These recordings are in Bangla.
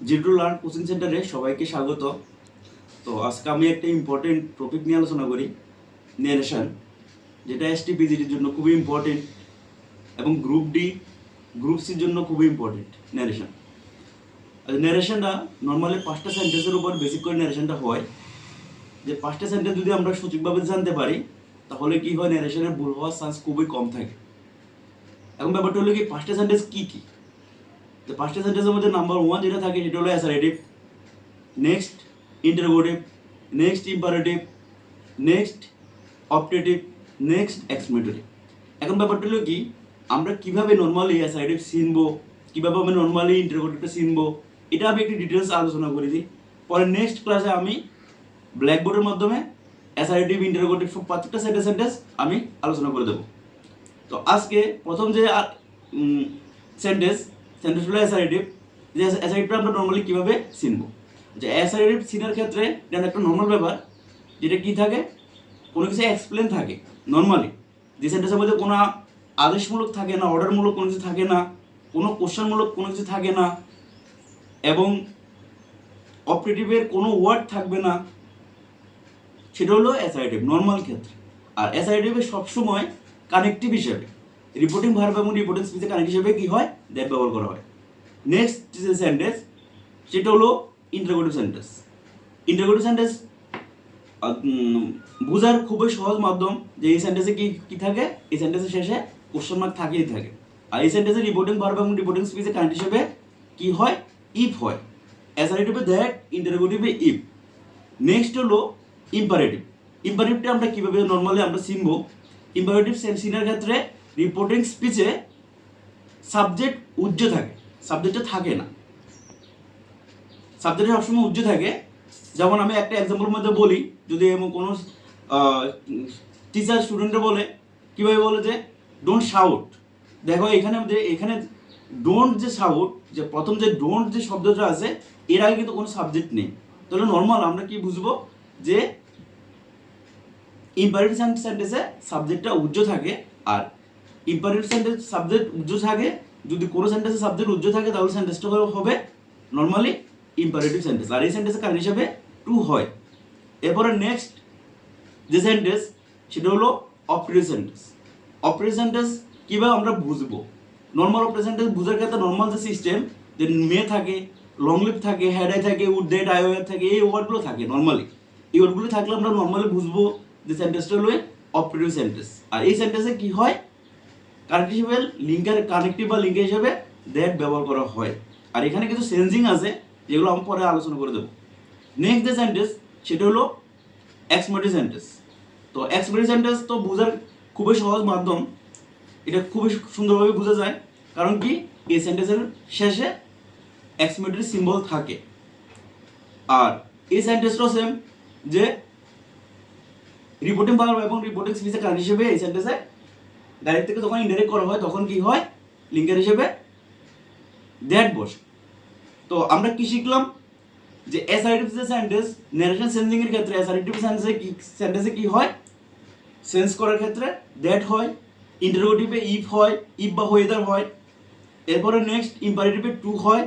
জিরো টু লার্ন কোচিং সেন্টারে সবাইকে স্বাগত। তো আজকে আমি একটা ইম্পর্টেন্ট টপিক নিয়ে আলোচনা করি, ন্যারেশন, যেটা এসটিপিজিটির জন্য খুবই ইম্পর্টেন্ট এবং গ্রুপ ডি গ্রুপ সির জন্য খুবই ইম্পর্টেন্ট ন্যারেশন। ন্যারেশনটা নর্মালি 5টা সেন্টেন্সের উপর বেসিক করে ন্যারেশনটা হয়। যে 5টা সেন্টেন্স যদি আমরা সঠিকভাবে জানতে পারি তাহলে কি হয়, ন্যারেশনের ভুল হওয়ার চান্স খুবই কম থাকে। এখন ব্যাপারটা হলো কি, 5টা সেন্টেন্স কী কী? তো 5টা সেন্টেন্সের মধ্যে নাম্বার 1 যেটা থাকে সেটা হলো assertive, next interrogative, next imperative, next optative, next exclamatory. এখন ব্যাপারটা হলো কি, আমরা কিভাবে নর্মালি অ্যাসারেটিভ চিনবো, কিভাবে আমি নর্মালি ইন্টারোগেটিভটা চিনবো, এটা আমি একটু ডিটেলস আলোচনা করেছি। পরে নেক্সট ক্লাসে আমি ব্ল্যাকবোর্ডের মাধ্যমে অ্যাসারেটিভ, ইন্টারোগেটিভ প্রত্যেকটা সেন্টেন্স আমি আলোচনা করে দেবো। তো আজকে প্রথম যে সেন্টেন্স হলো অ্যাসারেটিভ। যে অ্যাসারেটিভটা আমরা নর্মালি কীভাবে চিনবো, যে অ্যাসারেটিভ চিনার ক্ষেত্রে এটা একটা নর্মাল ব্যাপার, যেটা কি থাকে, কোনো কিছু এক্সপ্লেন থাকে। নর্মালি যে সেন্টেন্সের মধ্যে কোনো আদেশমূলক থাকে না, অর্ডারমূলক কোনো কিছু থাকে না, কোনো কোশ্চেনমূলক কোনো কিছু থাকে না, এবং অপারেটিভের কোনো ওয়ার্ড থাকবে না, সেটা হলো অ্যাসারেটিভ নর্মাল ক্ষেত্রে। আর অ্যাসারেটিভে সবসময় কানেকটিভ হিসেবে রিপোর্টিং ভার্ব এবং রিপোর্টিং স্পিচে কানেক্ট হিসেবে কি হয়, দ্যাট ব্যবহার করা হয়। নেক্সট যে সেন্টেন্স সেটা হলো ইন্টারোগেটিভ সেন্টেন্স। ইন্টারোগেটিভ সেন্টেন্স বোঝার খুবই সহজ মাধ্যম, যে এই সেন্টেন্সে কি কি থাকে, এই সেন্টেন্সের শেষে কোশ্চেন মার্ক থাকেই থাকে। আর এই সেন্টেন্সে রিপোর্টিং ভার্ব এবং রিপোর্টিং স্পিচে কানেক্ট হিসেবে কি হয়, ইফ হয়। অ্যাসারেটিভে দ্যাট, ইন্টারোগেটিভে ইফ। নেক্সট হলো ইম্পারেটিভ। ইম্পারেটিভটা আমরা কীভাবে নর্মালি আমরা চিনবো, ইম্পারেটিভ চিনার ক্ষেত্রে রিপোর্টিং স্পিচে সাবজেক্ট উজ্জ্ব থাকে, সাবজেক্টটা থাকে না, সাবজেক্টে সবসময় উজ্জ্ব থাকে। যেমন আমি একটা এক্সাম্পলের মধ্যে বলি, যদি এমন কোনো টিচার স্টুডেন্টরা বলে, কীভাবে বলে যে ডোন্ট শাউট। দেখো এখানে ডোন্ট যে শাউট, যে প্রথম যে ডোন্ট যে শব্দটা আছে, এর আগে কিন্তু কোনো সাবজেক্ট নেই। তাহলে নর্মাল আমরা কি বুঝবো, যে ইম্পারেটিভ সেন্টেন্সে সাবজেক্টটা উজ্জ্ব থাকে। আর ইম্পারেটিভ সেন্টেন্স সাবজেক্ট উজ্জ্ব থাকে, যদি কোনো সেন্টেন্সে সাবজেক্ট উজ্জ্ব থাকে তাহলে সেন্টেন্সটা হবে নর্মালি ইম্পারেটিভ সেন্টেন্স। আর এই সেন্টেন্সের কারণ হিসাবে টু হয়। এরপরে নেক্সট যে সেন্টেন্স সেটা হলো অপারেটিভ সেন্টেন্স। অপারেটিভ সেন্টেন্স কীভাবে আমরা বুঝবো, নর্মাল অপারেটিভ সেন্টেন্স বোঝার ক্ষেত্রে নর্মাল যে সিস্টেম, যে মে থাকে, লং লিভ থাকে, হেড আই থাকে, উড ডেট আই ওয়ার থাকে, এই ওয়ার্ডগুলো থাকে নর্মালি। এই ওয়ার্ডগুলো থাকলে আমরা নর্মালি বুঝবো যে সেন্টেন্সটা হলো অপারেটিভ সেন্টেন্স। আর এই সেন্টেন্সে কি হয়, কানেক্টিভ লিঙ্কের কানেক্টিভ বা লিঙ্কের হিসেবে দ্যাট ব্যবহার করা হয়। আর এখানে কিছু চেঞ্জিং আছে যেগুলো আমি পরে আলোচনা করে দেবো। নেক্সট যে সেন্টেন্স সেটা হলো এক্সক্লেমেটরি সেন্টেন্স। তো এক্সক্লেমেটরি সেন্টেন্স তো বোঝার খুবই সহজ মাধ্যম, এটা খুবই সুন্দরভাবে বোঝা যায়। কারণ কি, এই সেন্টেন্সের শেষে এক্সক্লেমেটরি সিম্বল থাকে। আর এই সেন্টেন্সটাও সেম, যে রিপোর্টিং ভার্ব এবং রিপোর্টিং স্পিচের কারণ হিসেবে এই সেন্টেন্সে ডাইরেক্ট থেকে যখন ইনডাইরেক্ট করা হয় তখন কি হয়, লিঙ্কের হিসেবে দ্যাট বসে। তো আমরা কি শিখলাম, যে অ্যাসারেটিভ যে সেন্টেন্স, ন্যারেশন চেঞ্জিং এর ক্ষেত্রে অ্যাসারেটিভ সেন্টেন্সে কি হয়, সেন্স করার ক্ষেত্রে দ্যাট হয়, ইন্টারোগেটিভে ইফ হয়, ইফ বা ওয়েদার হয়। এরপরে নেক্সট ইম্পারেটিভে টু হয়,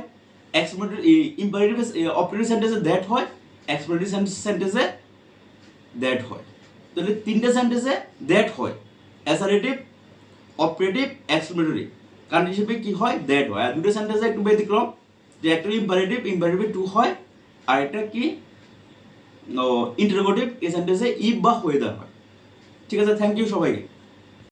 ইম্পারেটিভে অপারেটিভ সেন্টেন্সে দ্যাট হয়, এক্সক্লেমেটরি সেন্টেন্সে দ্যাট হয়। তাহলে তিনটে সেন্টেন্সে দ্যাট হয়, অ্যাসারেটিভ, অপারেটিভ, এক্সক্লেমেটরি। কারণ হিসেবে কি হয়, দ্যাট হয়। আর দুটো সেন্টেন্সে একটু ব্যতিক্রম, যে একটা ইম্পারেটিভে টু হয়, আর একটা কি ইন্টারোগেটিভ, এই সেন্টেন্সে ইফ বা ওয়েদার হয়। ঠিক আছে, থ্যাংক ইউ সবাইকে।